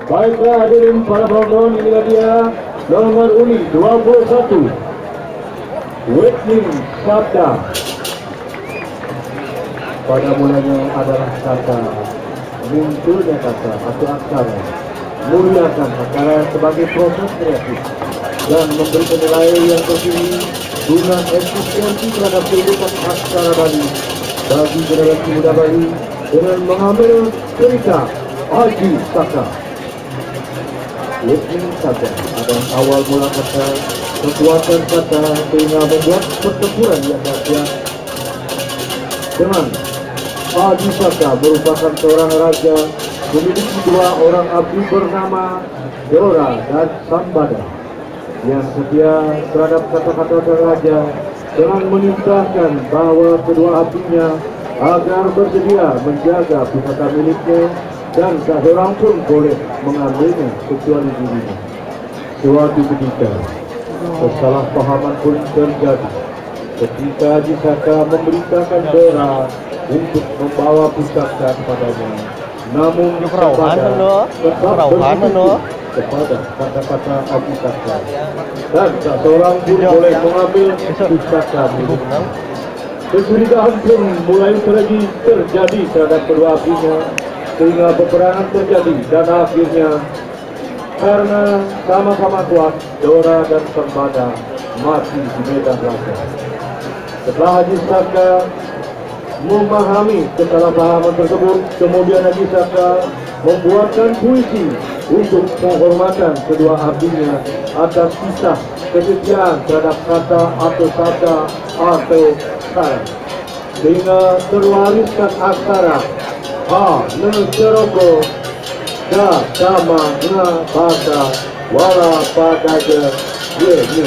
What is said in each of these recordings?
Baiklah hadirin para penonton, inilah dia nomor uni 21 Whitney Sabda. Pada mulanya adalah kata, munculnya kata atau aksara, muliakan aksara sebagai proses kreatif dan memberi penilaian yang tertinggi guna eksistensi terhadap kehidupan aksara Bali bagi generasi muda Bali dengan mengambil cerita Haji Saka. Whitney Sabda adalah awal mula kata, kekuatan kata sehingga membuat pertempuran yang dahsyat. Dengan Haji Saka merupakan seorang raja memiliki dua orang abdi bernama Dora dan Sambada yang setia terhadap kata-kata sang raja dengan menitahkan bahwa kedua abdinya agar bersedia menjaga pusaka miliknya dan tak seorang pun boleh mengambilnya kecuali dirinya. Suatu ketika kesalahpahaman pun terjadi ketika Haji Saka memberitakan Dora untuk membawa pusaka kepadanya, namun Sambada tetap bersetuju kepada kata-kata Haji Saka dan tak seorang pun boleh mengambil pusaka miliknya. Kecurigaan pun mulai terjadi terhadap kedua abdinya sehingga peperangan terjadi dan akhirnya karena sama-sama kuat Dora dan Sambada mati di medan laga. Setelah Haji Saka memahami kesalahpahaman tersebut, kemudian Haji Saka membuatkan puisi untuk penghormatan kedua abdinya atas kisah kesetiaan terhadap kata atau sabda atau aksara, sehingga terwariskan aksara ha ne ceroko da sama na basa wala padaja ye ne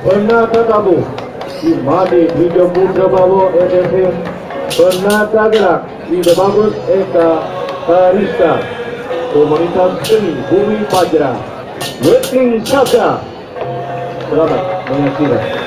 penata tabu di madi video putra bawo edfm penata gerak di bagus eka Karista komunitas seni Bumi Pajra Whitney Sabda. Selamat menyaksikan.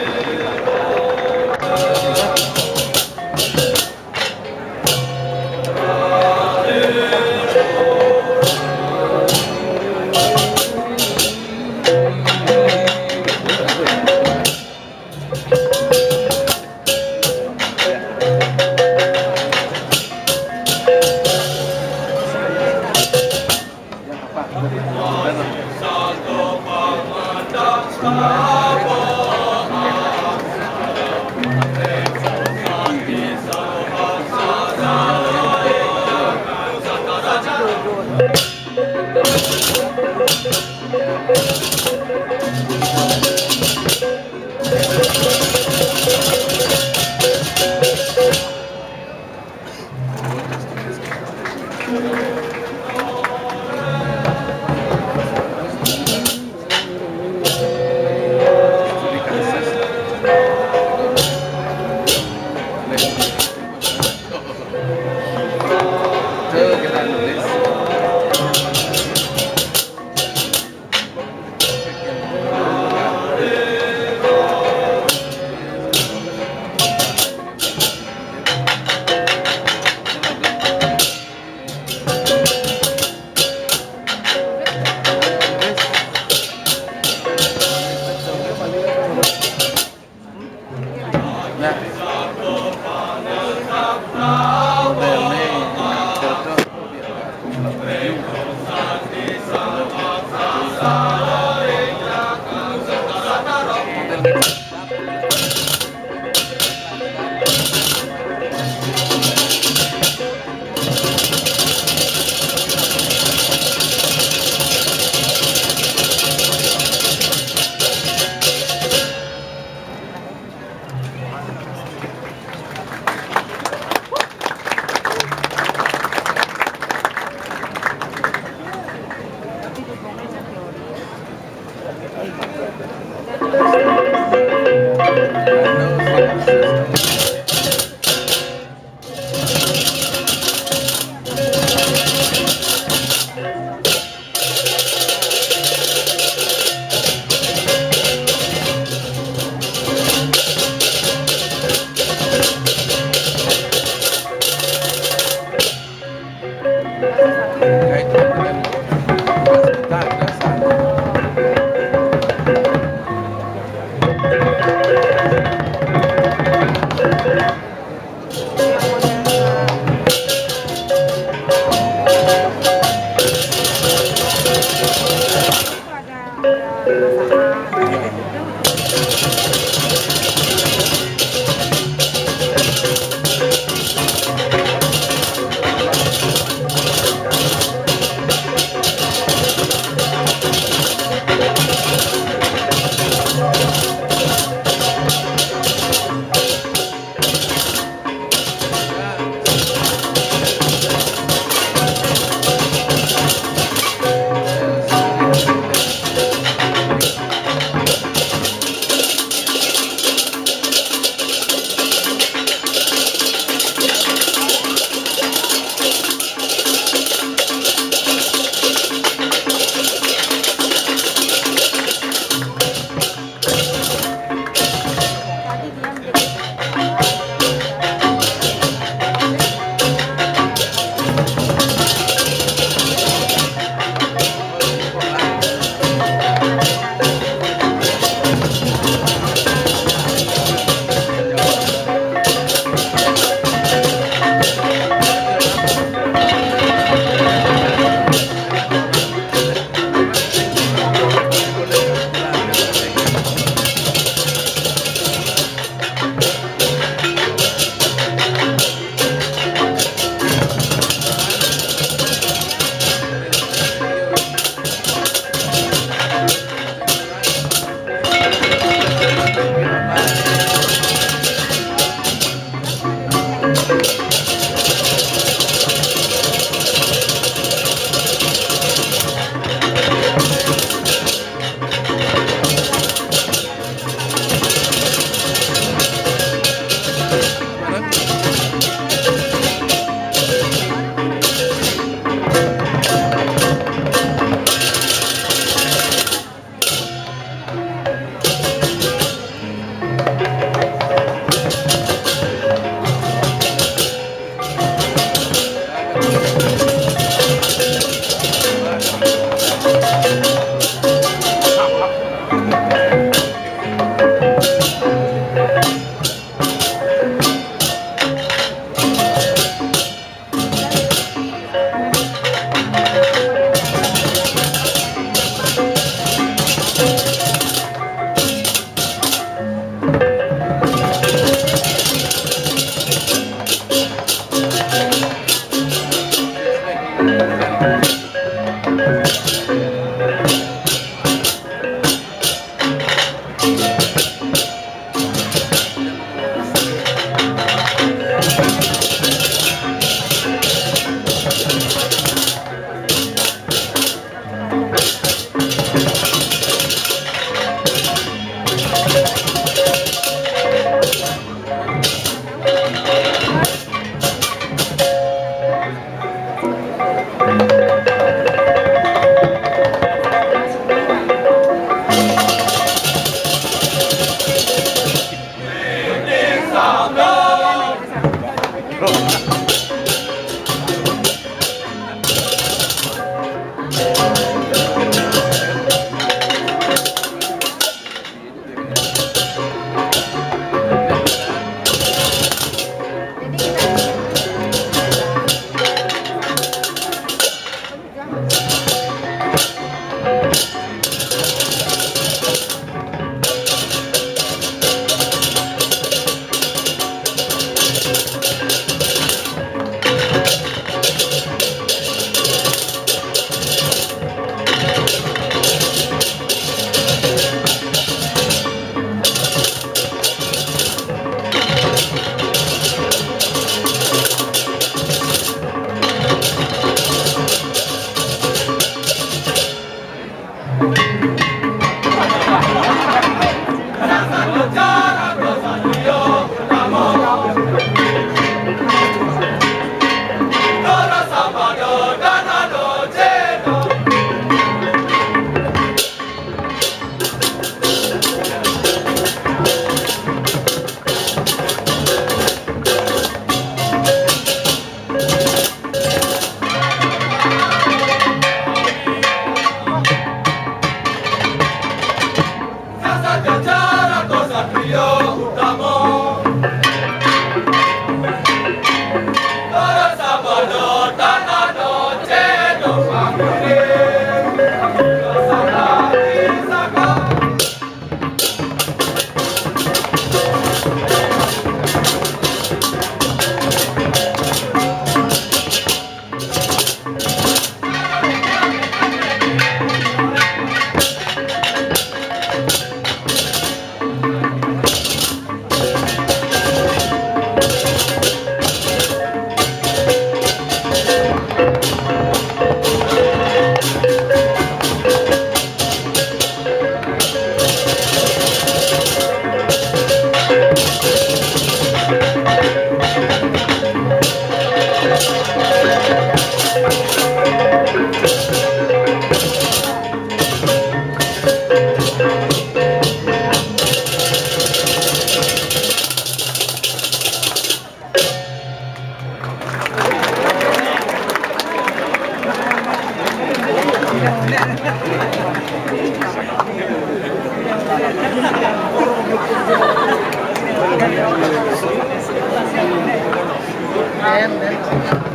Then